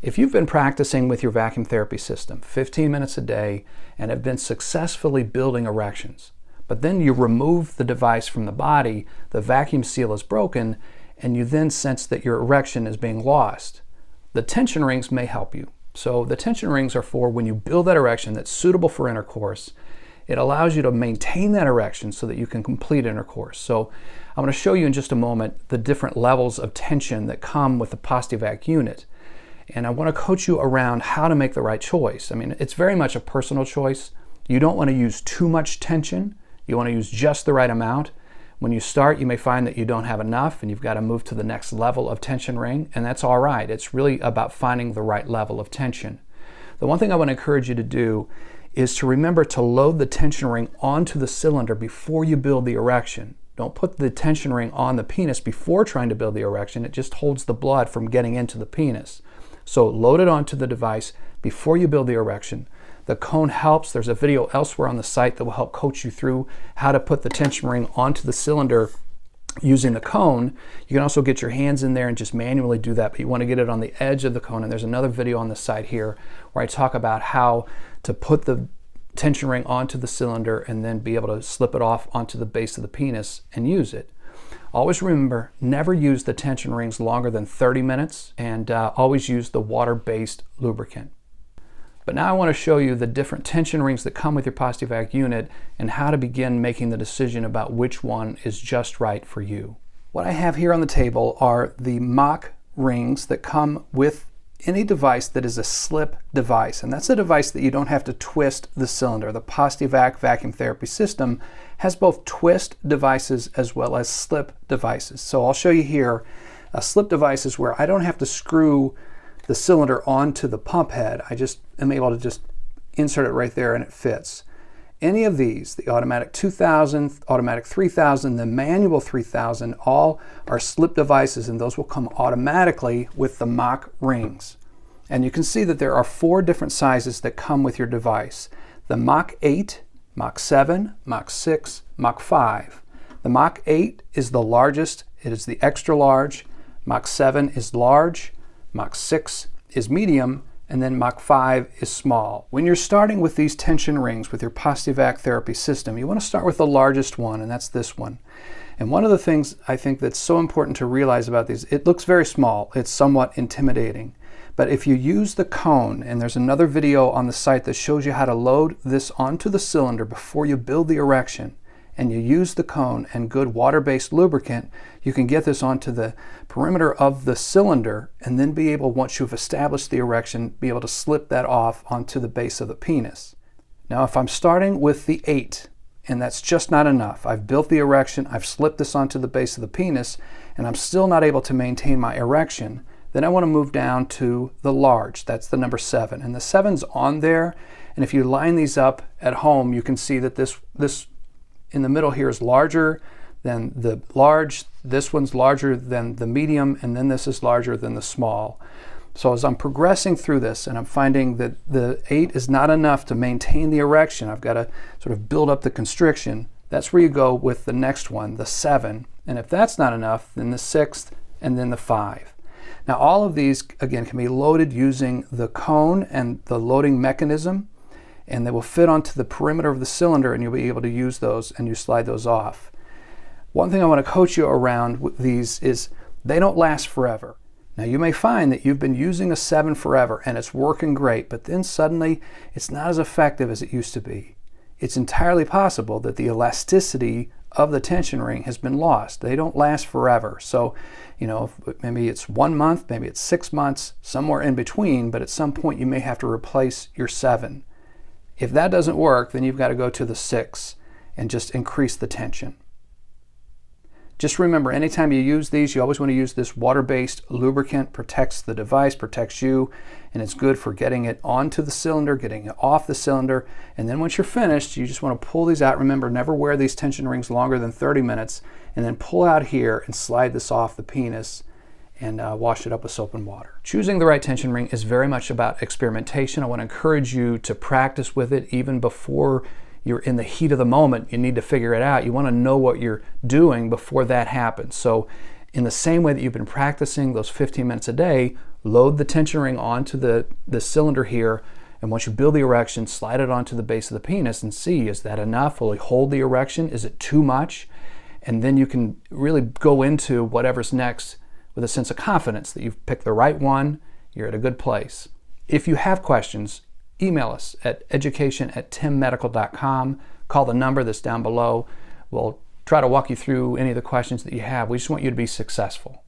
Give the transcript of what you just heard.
If you've been practicing with your vacuum therapy system 15 minutes a day and have been successfully building erections, but then you remove the device from the body, the vacuum seal is broken, and you then sense that your erection is being lost, the tension rings may help you. So the tension rings are for when you build that erection that's suitable for intercourse. It allows you to maintain that erection so that you can complete intercourse. So I'm going to show you in just a moment the different levels of tension that come with the Pos-T-Vac unit. And I want to coach you around how to make the right choice. I mean, it's very much a personal choice. You don't want to use too much tension. You want to use just the right amount. When you start, you may find that you don't have enough and you've got to move to the next level of tension ring, and that's all right. It's really about finding the right level of tension. The one thing I want to encourage you to do is to remember to load the tension ring onto the cylinder before you build the erection. Don't put the tension ring on the penis before trying to build the erection. It just holds the blood from getting into the penis. So load it onto the device before you build the erection. The cone helps. There's a video elsewhere on the site that will help coach you through how to put the tension ring onto the cylinder using the cone. You can also get your hands in there and just manually do that, but you want to get it on the edge of the cone. And there's another video on the site here where I talk about how to put the tension ring onto the cylinder and then be able to slip it off onto the base of the penis and use it. Always remember, never use the tension rings longer than 30 minutes, and always use the water-based lubricant. But now I want to show you the different tension rings that come with your Pos-T-Vac unit and how to begin making the decision about which one is just right for you. What I have here on the table are the mock rings that come with any device that is a slip device, and that's a device that you don't have to twist the cylinder. The Pos-T-Vac vacuum therapy system has both twist devices as well as slip devices. So I'll show you here a slip device is where I don't have to screw the cylinder onto the pump head. I just am able to just insert it right there and it fits. Any of these, the automatic 2000, automatic 3000, the manual 3000, all are slip devices, and those will come automatically with the mock rings. And you can see that there are 4 different sizes that come with your device. The Mach 8, Mach 7, Mach 6, Mach 5. The Mach 8 is the largest. It is the extra large. Mach 7 is large. Mach 6 is medium. And then Mach 5 is small. When you're starting with these tension rings with your Pos-T-Vac therapy system, you want to start with the largest one, and that's this one. And one of the things I think that's so important to realize about these, it looks very small. It's somewhat intimidating. But if you use the cone, and there's another video on the site that shows you how to load this onto the cylinder before you build the erection, and you use the cone and good water-based lubricant, you can get this onto the perimeter of the cylinder and then be able, once you've established the erection, be able to slip that off onto the base of the penis. Now if I'm starting with the 8, and that's just not enough, I've built the erection, I've slipped this onto the base of the penis, and I'm still not able to maintain my erection, then I want to move down to the large. That's the number 7. And the 7's on there, and if you line these up at home, you can see that this in the middle here is larger than the large, this one's larger than the medium, and then this is larger than the small. So as I'm progressing through this and I'm finding that the 8 is not enough to maintain the erection, I've got to sort of build up the constriction, that's where you go with the next one, the 7. And if that's not enough, then the 6th and then the 5. Now all of these, again, can be loaded using the cone and the loading mechanism, and they will fit onto the perimeter of the cylinder, and you'll be able to use those, and you slide those off. One thing I want to coach you around with these is they don't last forever. Now you may find that you've been using a 7 forever and it's working great, but then suddenly it's not as effective as it used to be. It's entirely possible that the elasticity of the tension ring has been lost. They don't last forever. So, you know, maybe it's 1 month, maybe it's 6 months, somewhere in between, but at some point you may have to replace your 7. If that doesn't work, then you've got to go to the 6 and just increase the tension. Just remember, anytime you use these, you always want to use this water-based lubricant. Protects the device, protects you, and it's good for getting it onto the cylinder, getting it off the cylinder, and then once you're finished, you just want to pull these out. Remember, never wear these tension rings longer than 30 minutes, and then pull out here and slide this off the penis and wash it up with soap and water. Choosing the right tension ring is very much about experimentation. I want to encourage you to practice with it even before you're in the heat of the moment. You need to figure it out. You want to know what you're doing before that happens. So in the same way that you've been practicing those 15 minutes a day, load the tension ring onto the cylinder here, and once you build the erection, slide it onto the base of the penis and see, is that enough? Will it hold the erection? Is it too much? And then you can really go into whatever's next with a sense of confidence that you've picked the right one, you're at a good place. If you have questions, email us at education@timmedical.com. Call the number that's down below. We'll try to walk you through any of the questions that you have. We just want you to be successful.